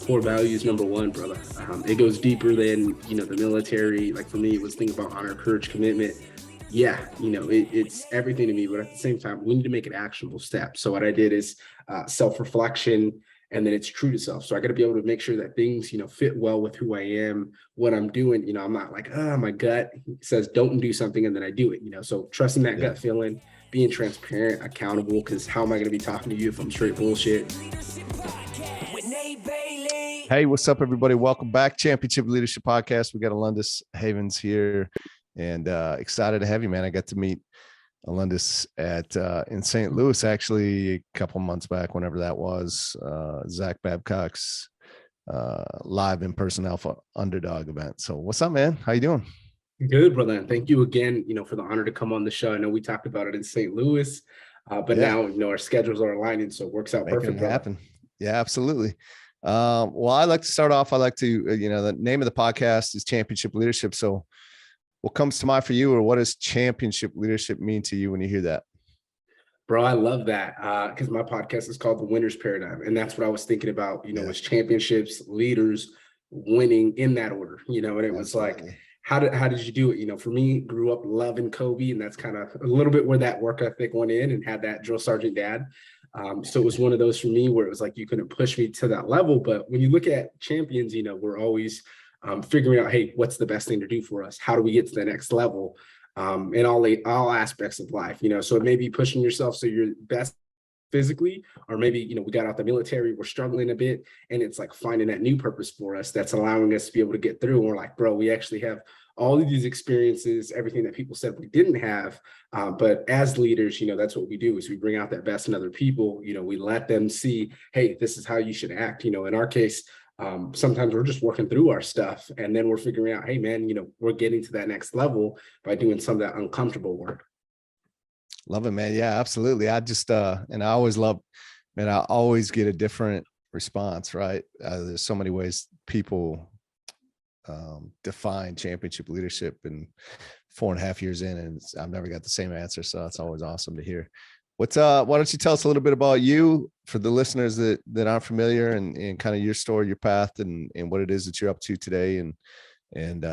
Core values number one, brother. It goes deeper than the military. Like for me, it was thinking about honor, courage, commitment. Yeah, it's everything to me. But at the same time, we need to make an actionable step. So what I did is self-reflection, and then it's true to self. So I got to be able to make sure that things fit well with who I am, what I'm doing. I'm not like, my gut says don't do something and then I do it. So trusting that gut feeling, being transparent, accountable. Because how am I going to be talking to you if I'm straight bullshit? Hey, what's up, everybody? Welcome back. Championship Leadership Podcast. We got Alundas Havens here, and excited to have you, man. I got to meet Alundas at in St. Louis actually a couple months back, whenever that was. Zach Babcock's live in-person Alpha Underdog event. So, what's up, man? How you doing? Good, brother. And thank you again, for the honor to come on the show. I know we talked about it in St. Louis, but now our schedules are aligning, so it works out perfect. Making it happen. Yeah, absolutely. Well, I like to start off. I like to, the name of the podcast is Championship Leadership. So what comes to mind for you, or what does championship leadership mean to you when you hear that? Bro, I love that because my podcast is called The Winner's Paradigm. And that's what I was thinking about, was championships, leaders, winning in that order, and it was like, how did you do it? For me, grew up loving Kobe, and that's kind of a little bit where that work ethic went in, and had that drill sergeant dad. So it was one of those for me where it was like, you couldn't push me to that level. But when you look at champions, we're always figuring out, hey, what's the best thing to do for us? How do we get to the next level in all aspects of life? So it may be pushing yourself so you're best physically, or maybe, we got out the military, we're struggling a bit, and it's like finding that new purpose for us that's allowing us to be able to get through. And we're like, bro, we actually have all of these experiences, everything that people said we didn't have. But as leaders, that's what we do, is we bring out that best in other people. We let them see, hey, this is how you should act. In our case, sometimes we're just working through our stuff, and then we're figuring out, hey, man, we're getting to that next level by doing some of that uncomfortable work. Love it, man. Yeah, absolutely. I just, and I always love, man, I always get a different response, right? There's so many ways people define championship leadership, and 4.5 years in, and I've never got the same answer. So it's always awesome to hear. Why don't you tell us a little bit about you for the listeners that aren't familiar, and kind of your story, your path, and what it is that you're up to today, and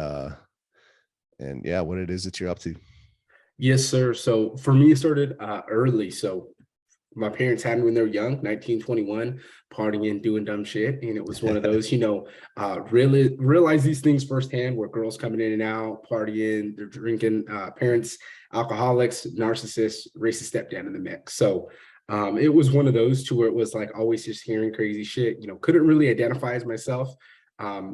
yeah, what it is that you're up to. Yes, sir. So for me, it started early. So my parents had me when they were young, 1921, partying, doing dumb shit. And it was one of those, really realize these things firsthand, where girls coming in and out, partying, they're drinking, parents, alcoholics, narcissists, racist stepdad in the mix. So it was one of those to where it was like always just hearing crazy shit, couldn't really identify as myself.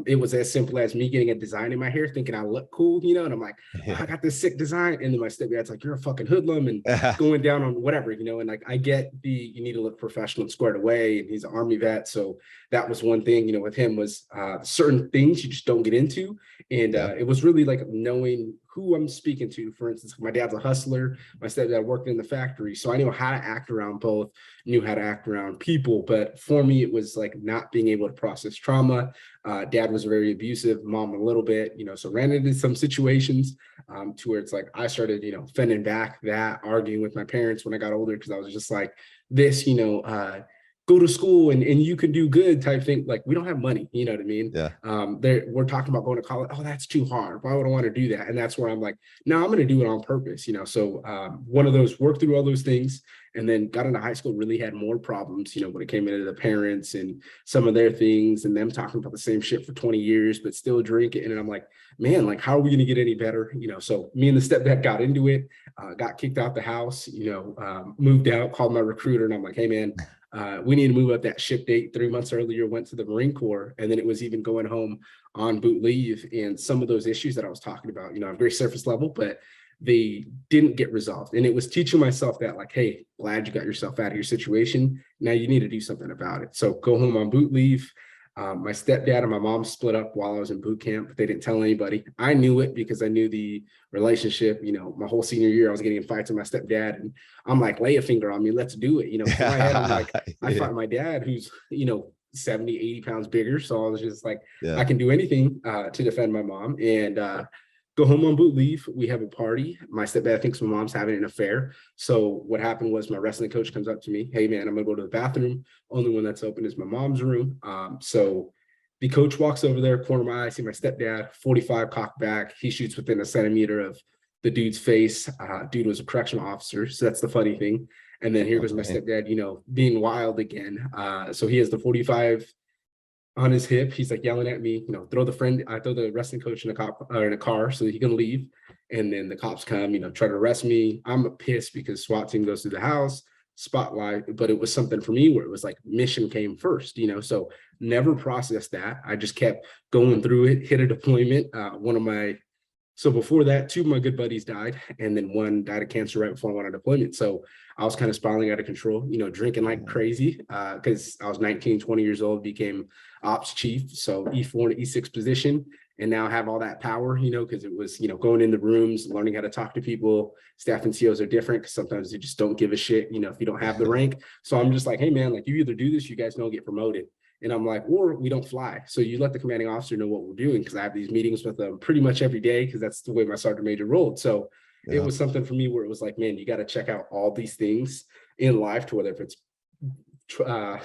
It was as simple as me getting a design in my hair, thinking I look cool, and I'm like, oh, I got this sick design. And then my stepdad's like, you're a fucking hoodlum, and going down on whatever, and like, I get you need to look professional and squared away. And he's an Army vet. So that was one thing, with him was certain things you just don't get into. And it was really like knowing who I'm speaking to. For instance, my dad's a hustler. My stepdad worked in the factory. So I knew how to act around both, knew how to act around people. But for me, it was like not being able to process trauma. Dad was very abusive, mom a little bit, so ran into some situations to where it's like I started, fending back that, arguing with my parents when I got older, because I was just like this, go to school and you can do good type thing. Like, we don't have money, you know what I mean? Yeah. We're talking about going to college. Oh, that's too hard. Why would I want to do that? And that's where I'm like, no, I'm going to do it on purpose, So one of those, work through all those things, and then got into high school, really had more problems, when it came into the parents and some of their things, and them talking about the same shit for 20 years, but still drinking. And I'm like, man, like, how are we going to get any better? So me and the stepdad got into it, got kicked out the house, moved out, called my recruiter, and I'm like, hey, man, we need to move up that ship date. 3 months earlier, went to the Marine Corps, and then it was even going home on boot leave. And some of those issues that I was talking about, I'm very surface level, but they didn't get resolved. And it was teaching myself that, like, hey, glad you got yourself out of your situation. Now you need to do something about it. So go home on boot leave. My stepdad and my mom split up while I was in boot camp. They didn't tell anybody. I knew it because I knew the relationship. My whole senior year, I was getting in fights with my stepdad, and I'm like, lay a finger on me, let's do it. In my head, I'm like, I fought my dad, who's 70, 80 pounds bigger. So I was just like, I can do anything to defend my mom. And go home on boot leave. We have a party. My stepdad thinks my mom's having an affair. So what happened was my wrestling coach comes up to me. Hey, man, I'm going to go to the bathroom. Only one that's open is my mom's room. So the coach walks over there, corner of my eye, I see my stepdad, 45 cocked back. He shoots within a centimeter of the dude's face. Dude was a correctional officer. So that's the funny thing. And then here goes my Okay. stepdad, being wild again. So he has the 45 on his hip. He's like yelling at me, throw the wrestling coach in a car so that he can leave. And then the cops come, try to arrest me. I'm pissed because SWAT team goes through the house, spotlight, but it was something for me where it was like mission came first, so never processed that. I just kept going through it, hit a deployment. So before that, two of my good buddies died, and then one died of cancer right before I went on deployment. So I was kind of spiraling out of control, drinking like crazy because I was 19, 20 years old, became ops chief. So E4 and E6 position, and now have all that power, because it was, going in the rooms, learning how to talk to people. Staff and COs are different because sometimes they just don't give a shit, if you don't have the rank. So I'm just like, hey, man, like you either do this, you guys don't get promoted. And I'm like, or we don't fly. So you let the commanding officer know what we're doing, because I have these meetings with them pretty much every day, because that's the way my sergeant major rolled. So it was something for me where it was like, man, you got to check out all these things in life, to whether if it's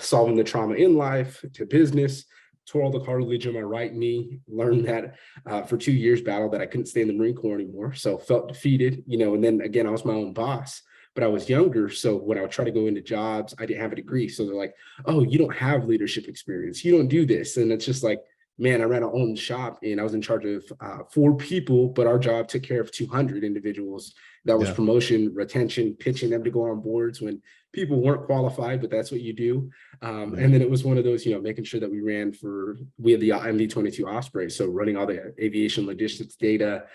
solving the trauma in life, to business, tore all the cartilage in my right knee, learned that for 2 years battle that I couldn't stay in the Marine Corps anymore. So felt defeated, and then again, I was my own boss. But I was younger. So when I would try to go into jobs, I didn't have a degree. So they're like, oh, you don't have leadership experience. You don't do this. And it's just like, man, I ran our own shop and I was in charge of 4 people, but our job took care of 200 individuals. That was promotion, retention, pitching them to go on boards when people weren't qualified, but that's what you do. And then it was one of those, making sure that we had the MV-22 Osprey. So running all the aviation logistics data,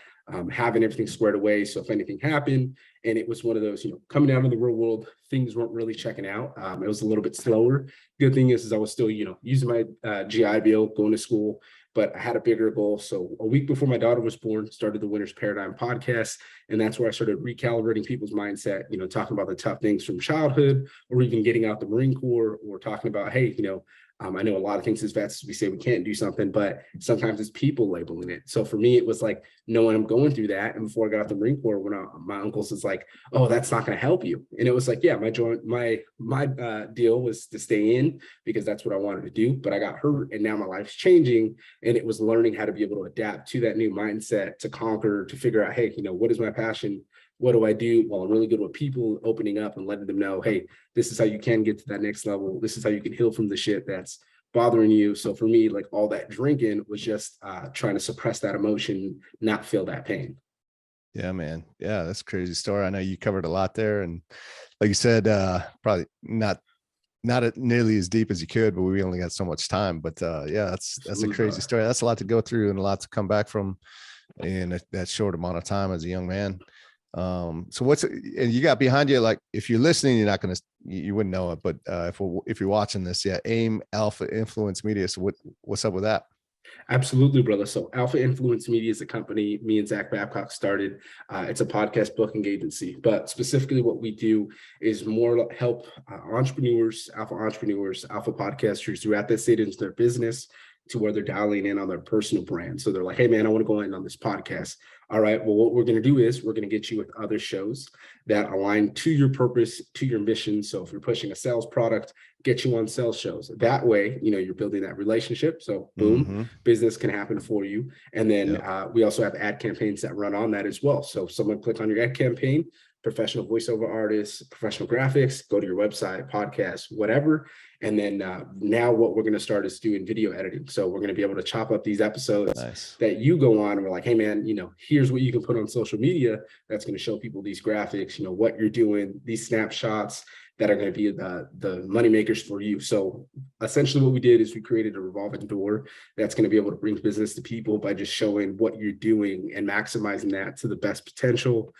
having everything squared away. So if anything happened, and it was one of those, coming out of the real world, things weren't really checking out. It was a little bit slower. Good thing is I was still, using my GI Bill, going to school, but I had a bigger goal. So a week before my daughter was born, started the Winner's Paradigm podcast. And that's where I started recalibrating people's mindset, talking about the tough things from childhood, or even getting out the Marine Corps, or talking about, hey, I know a lot of things as vets, we say we can't do something, but sometimes it's people labeling it. So for me, it was like, knowing I'm going through that. And before I got out the Marine Corps, when my uncles was like, oh, that's not going to help you. And it was like, yeah, my deal was to stay in because that's what I wanted to do. But I got hurt, and now my life's changing. And it was learning how to be able to adapt to that new mindset, to conquer, to figure out, hey, what is my passion? What do I do? Well, I'm really good with people, opening up and letting them know, hey, this is how you can get to that next level. This is how you can heal from the shit that's bothering you. So for me, like all that drinking was just trying to suppress that emotion, not feel that pain. Yeah, man. Yeah, that's a crazy story. I know you covered a lot there. And like you said, probably not nearly as deep as you could, but we only got so much time. But yeah, that's a crazy story. That's a lot to go through and a lot to come back from in that short amount of time as a young man. So and you got behind you, like if you're listening, you're not going to, you wouldn't know it, but if you're watching this, AIM Alpha Influence Media. So what's up with that? Absolutely, brother. So Alpha Influence Media is a company me and Zach Babcock started. It's a podcast booking agency, but specifically what we do is more help entrepreneurs, alpha podcasters throughout the state into their business, to where they're dialing in on their personal brand. So they're like, hey, man, I want to go in on this podcast. All right, well, what we're going to do is we're going to get you with other shows that align to your purpose, to your mission. So if you're pushing a sales product, get you on sales shows. That way, you're building that relationship. So boom, business can happen for you. And then we also have ad campaigns that run on that as well. So if someone click on your ad campaign, professional voiceover artists, professional graphics, go to your website, podcast, whatever. And then now what we're going to start is doing video editing. So we're going to be able to chop up these episodes that you go on and we're like, hey, man, here's what you can put on social media that's going to show people these graphics, what you're doing, these snapshots that are going to be the money makers for you. So essentially what we did is we created a revolving door that's going to be able to bring business to people by just showing what you're doing and maximizing that to the best potential.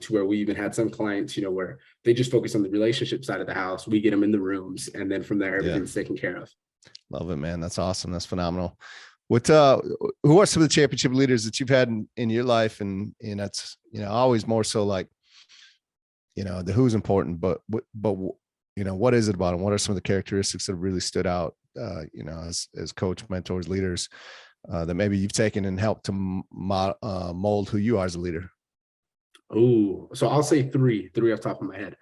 To where we even had some clients, where they just focus on the relationship side of the house. We get them in the rooms, and then from there, everything's taken care of. Love it, man. That's awesome. That's phenomenal. Who are some of the championship leaders that you've had in your life? And that's, always more so like, the who's important, but what is it about them? What are some of the characteristics that really stood out, as coach, mentors, leaders, that maybe you've taken and helped to mold who you are as a leader? Oh, so I'll say three off the top of my head.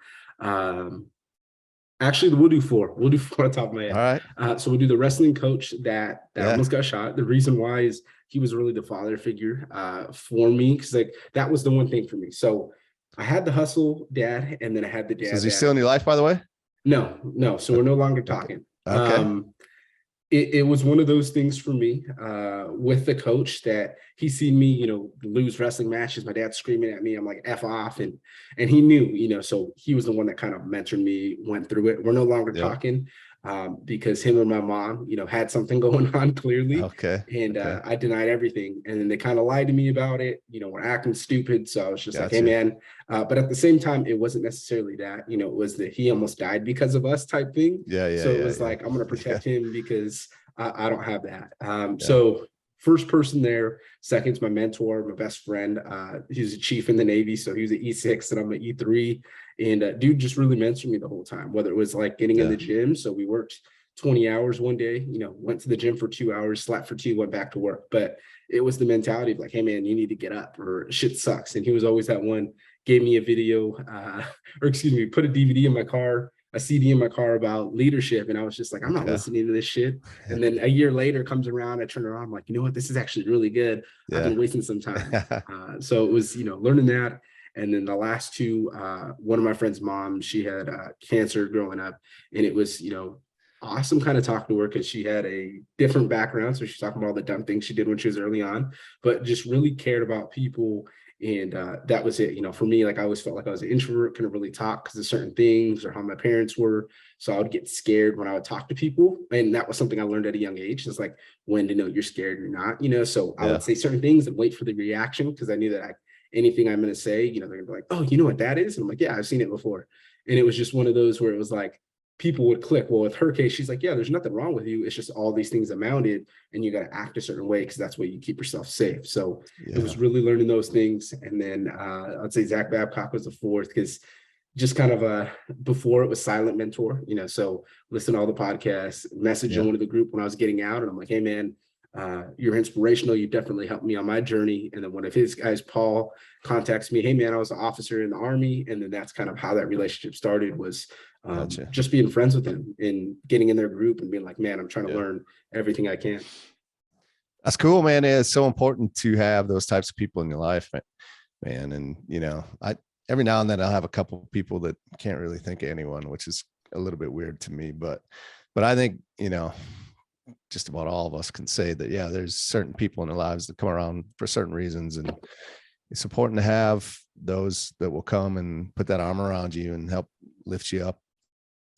Actually, we'll do four. We'll do four on top of my All head. right. So we'll do the wrestling coach that Yeah. almost got shot. The reason why is he was really the father figure for me, because like that was the one thing for me. So I had the hustle dad, and then I had the dad. So is he still in your life, by the way? No. So we're no longer Okay. talking. Okay. It was one of those things for me with the coach that he seen me, lose wrestling matches. My dad screaming at me. I'm like, F off. And he knew, so he was the one that kind of mentored me, went through it. We're no longer Yep. talking because him and my mom, had something going on clearly. Okay. And Okay. I denied everything. And then they kind of lied to me about it, we're acting stupid. So I was just like, hey, Gotcha. man. But at the same time, it wasn't necessarily that, it was that he almost died because of us type thing. Yeah. So it was like, I'm going to protect him because I don't have that. So first person there, second's my mentor, my best friend. He's a chief in the Navy. So he was an E6 and I'm an E3. And dude just really mentored me the whole time, whether it was like getting in the gym. So we worked 20 hours one day, went to the gym for 2 hours, slept for 2, went back to work. But it was the mentality of like, hey man, you need to get up or shit sucks. And he was always that one, gave me a video, put a DVD in my car, a CD in my car about leadership. And I was just like, I'm not listening to this shit. And then a year later comes around, I turn around, I'm like, you know what, this is actually really good. I've been wasting some time. So it was, learning that. And then the last two, one of my friend's mom, she had cancer growing up. And it was, awesome kind of talking to her because she had a different background. So she's talking about all the dumb things she did when she was early on, but just really cared about people. And that was it. For me, like I always felt like I was an introvert, couldn't really talk because of certain things or how my parents were. So I would get scared when I would talk to people. And that was something I learned at a young age. It's like when to know you're scared, you're not, so I would say certain things and wait for the reaction because I knew that anything I'm going to say, they're going to be like, oh, you know what that is? And I'm like, yeah, I've seen it before. And it was just one of those where it was like, people would click. Well, with her case, she's like, yeah, there's nothing wrong with you. It's just all these things amounted and you got to act a certain way because that's where you keep yourself safe. So it was really learning those things. And then I'd say Zach Babcock was the fourth because just kind of before it was silent mentor, so listen to all the podcasts, message one of the group when I was getting out. And I'm like, hey, man, you're inspirational. You definitely helped me on my journey. And then one of his guys, Paul, contacts me. Hey, man, I was an officer in the Army. And then that's kind of how that relationship started was just being friends with him and getting in their group and being like, man, I'm trying to learn everything I can. That's cool, man. It's so important to have those types of people in your life, man. And, every now and then I'll have a couple of people that can't really think of anyone, which is a little bit weird to me, but I think, just about all of us can say that, there's certain people in our lives that come around for certain reasons. And it's important to have those that will come and put that arm around you and help lift you up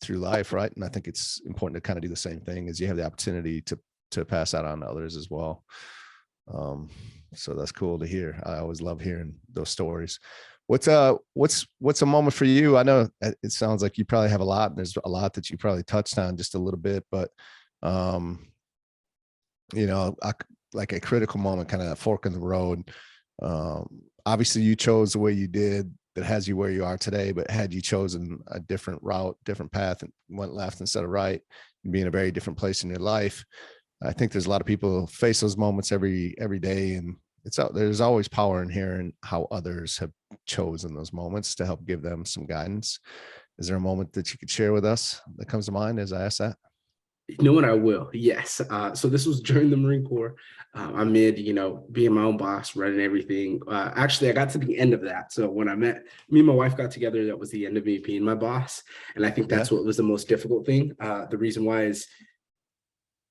through life. Right. And I think it's important to kind of do the same thing as you have the opportunity to pass that on to others as well. So that's cool to hear. I always love hearing those stories. What's a moment for you? I know it sounds like you probably have a lot, and there's a lot that you probably touched on just a little bit, but like a critical moment, kind of a fork in the road. Obviously you chose the way you did that has you where you are today, but had you chosen a different route, different path, and went left instead of right, and be in a very different place in your life, I think there's a lot of people who face those moments every day, and there's always power in hearing how others have chosen those moments to help give them some guidance. Is there a moment that you could share with us that comes to mind as I ask that? You know what? I will. Yes. So this was during the Marine Corps. Amid, being my own boss, running everything. Actually, I got to the end of that. So when me and my wife got together, that was the end of me being my boss. And I think that's what was the most difficult thing. The reason why is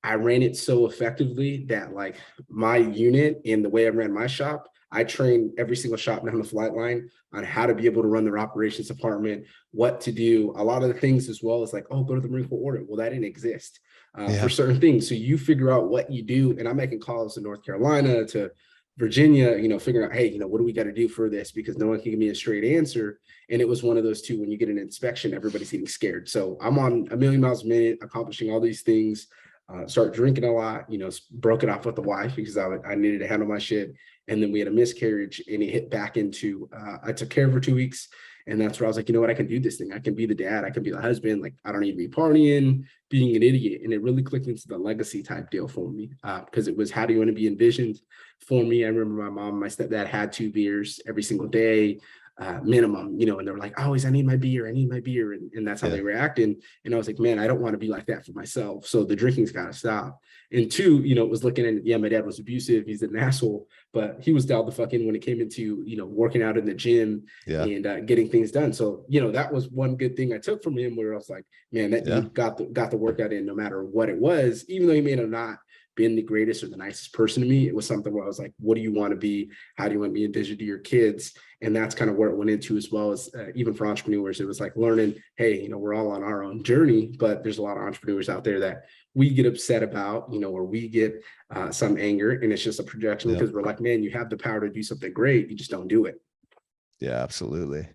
I ran it so effectively that like my unit and the way I ran my shop, I trained every single shop down the flight line on how to be able to run their operations department, what to do, a lot of the things as well as like, oh, go to the Marine Corps order. Well, that didn't exist for certain things. So you figure out what you do. And I'm making calls to North Carolina, to Virginia, figuring out, hey, what do we got to do for this? Because no one can give me a straight answer. And it was one of those two, when you get an inspection, everybody's getting scared. So I'm on a million miles a minute, accomplishing all these things. Start drinking a lot, broke it off with the wife because I needed to handle my shit. And then we had a miscarriage and it hit back into, I took care of her 2 weeks. And that's where I was like, you know what, I can do this thing. I can be the dad. I can be the husband. Like, I don't need to be partying, being an idiot. And it really clicked into the legacy type deal for me because it was, how do you want to be envisioned for me? I remember my mom, my stepdad had 2 beers every single day. minimum, and they're like, always, I need my beer, and that's how Yeah. they react. And I was like, man, I don't want to be like that for myself. So the drinking's got to stop. And two, it was looking at, yeah, my dad was abusive, he's an asshole, but he was dialed the fuck in when it came into, working out in the gym Yeah. and getting things done. So, that was one good thing I took from him, where I was like, man, that dude got the workout in no matter what it was, even though he may have not been the greatest or the nicest person to me. It was something where I was like, what do you want to be? How do you want to be envisioned to your kids? And that's kind of where it went into, as well as even for entrepreneurs. It was like learning, hey, we're all on our own journey, but there's a lot of entrepreneurs out there that we get upset about, or we get some anger, and it's just a projection because we're like, man, you have the power to do something great, you just don't do it. Yeah, absolutely.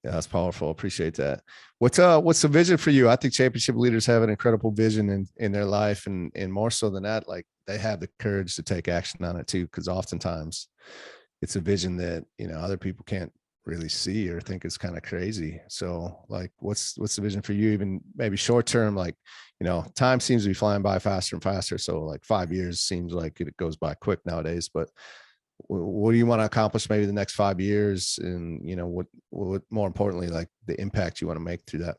Yeah, that's powerful. Appreciate that. What's the vision for you? I think championship leaders have an incredible vision in their life, and more so than that, like, they have the courage to take action on it too, because oftentimes it's a vision that other people can't really see or think is kind of crazy. So, like, what's the vision for you, even maybe short term? Like, time seems to be flying by faster and faster. So like 5 years seems like it goes by quick nowadays, but what do you want to accomplish maybe the next 5 years? And, what more importantly, like, the impact you want to make through that?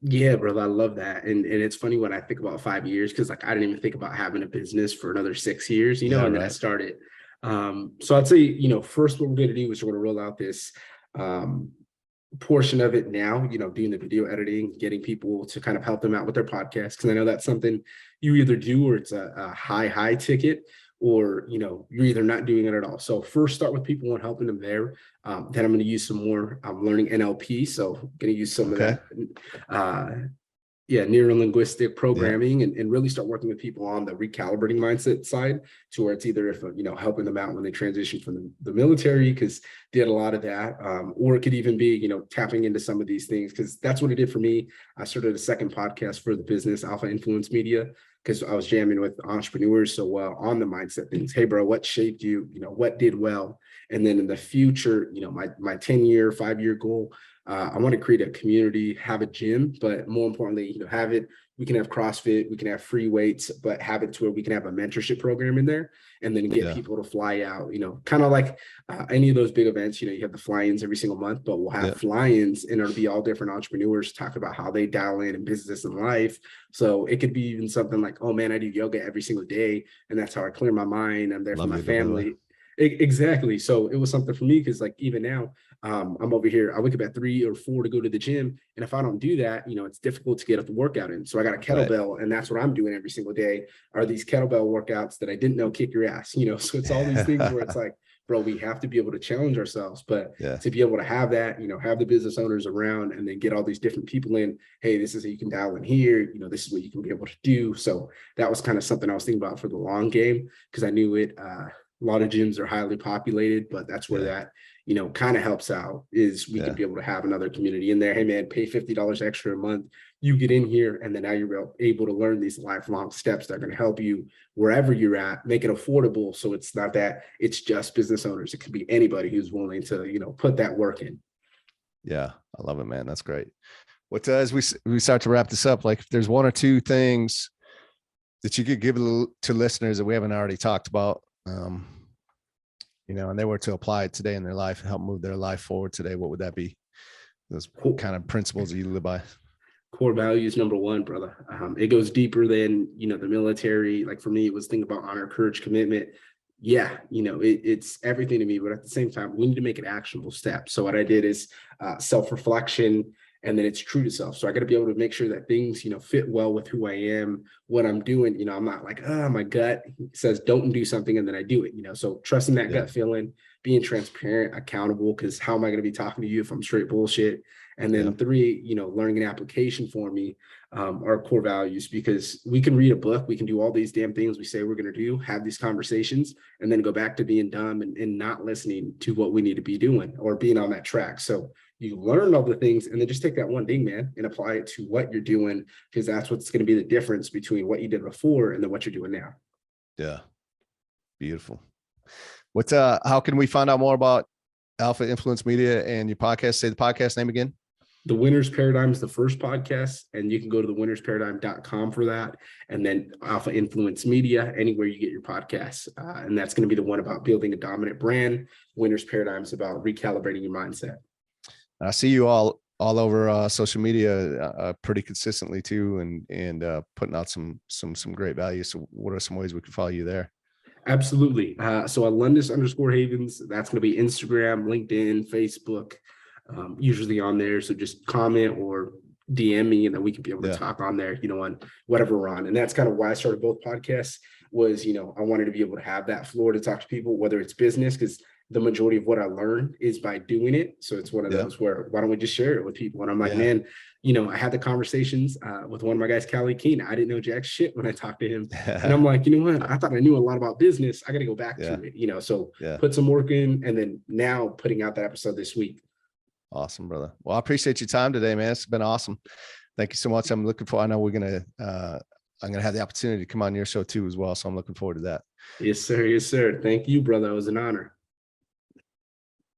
Yeah, brother, I love that. And it's funny when I think about 5 years, because like I didn't even think about having a business for another 6 years, and then I started. So I'd say, first what we're going to do is we're going to roll out this portion of it now, doing the video editing, getting people to kind of help them out with their podcast. Cause I know that's something you either do, or it's a high ticket, or, you're either not doing it at all. So first start with people and helping them there. Then I'm going to use some more, I'm learning NLP. So I'm going to use some of that, neuro-linguistic programming, and really start working with people on the recalibrating mindset side, to where it's either, if helping them out when they transition from the military, because did a lot of that, or it could even be tapping into some of these things, because that's what it did for me. I started a second podcast for the business, Alpha Influence Media, because I was jamming with entrepreneurs so well on the mindset things. Hey, bro, what shaped you? What did well? And then in the future, my 10-year, 5-year goal, I want to create a community, have a gym, but more importantly, we can have CrossFit, we can have free weights, but have it to where we can have a mentorship program in there, and then get people to fly out, kind of like any of those big events, you have the fly-ins every single month, but we'll have fly-ins, and it'll be all different entrepreneurs talk about how they dial in business and life. So it could be even something like, oh man, I do yoga every single day, and that's how I clear my mind. I'm there for my family. Exactly. So it was something for me, because like even now, I'm over here, I wake up at 3 or 4 to go to the gym. And if I don't do that, it's difficult to get up the workout in. So I got a kettlebell, and that's what I'm doing every single day, are these kettlebell workouts that I didn't know kick your ass, so it's all these things where it's like, bro, we have to be able to challenge ourselves, but to be able to have that, have the business owners around, and then get all these different people in, hey, this is how you can dial in here, this is what you can be able to do. So that was kind of something I was thinking about for the long game, because I knew it, a lot of gyms are highly populated, but that's where that, kind of helps out, is we can be able to have another community in there. Hey man, pay $50 extra a month. You get in here, and then now you're able to learn these lifelong steps that are going to help you wherever you're at, make it affordable. So it's not that it's just business owners. It could be anybody who's willing to, put that work in. Yeah. I love it, man. That's great. What as we start to wrap this up, like, if there's one or two things that you could give to listeners that we haven't already talked about, and they were to apply it today in their life and help move their life forward today, what would that be? Those kind of principles that you live by. Core values, number one, brother. It goes deeper than, the military. Like for me, it was think about honor, courage, commitment. Yeah, it's everything to me, but at the same time, we need to make an actionable step. So what I did is self-reflection, and then it's true to self. So I got to be able to make sure that things, fit well with who I am, what I'm doing. I'm not like, my gut says don't do something, and then I do it, so trusting that gut feeling, being transparent, accountable, because how am I going to be talking to you if I'm straight bullshit? And then 3, learning an application for me, are core values, because we can read a book, we can do all these damn things we say we're going to do, have these conversations, and then go back to being dumb and not listening to what we need to be doing or being on that track. So you learn all the things, and then just take that one thing, man, and apply it to what you're doing, because that's what's going to be the difference between what you did before and then what you're doing now. Yeah. Beautiful. How can we find out more about Alpha Influence Media and your podcast? Say the podcast name again. The Winner's Paradigm is the first podcast, and you can go to thewinnersparadigm.com for that. And then Alpha Influence Media, anywhere you get your podcasts. And that's going to be the one about building a dominant brand. Winner's Paradigm is about recalibrating your mindset. I see you all over social media pretty consistently too, and putting out some great value. So what are some ways we can follow you there? Absolutely. So Alundas_Havens, that's going to be Instagram, LinkedIn, Facebook, usually on there. So just comment or DM me, and then we can be able to talk on there, on whatever we're on. And that's kind of why I started both podcasts was, I wanted to be able to have that floor to talk to people, whether it's business, because the majority of what I learned is by doing it. So it's one of those where, why don't we just share it with people? And I'm like, man, I had the conversations with one of my guys, Callie Keene. I didn't know jack shit when I talked to him. And I'm like, you know what? I thought I knew a lot about business. I got to go back to it, so put some work in, and then now putting out that episode this week. Awesome, brother. Well, I appreciate your time today, man. It's been awesome. Thank you so much. I'm looking for, I know I'm going to have the opportunity to come on your show too as well. So I'm looking forward to that. Yes, sir. Yes, sir. Thank you, brother. It was an honor.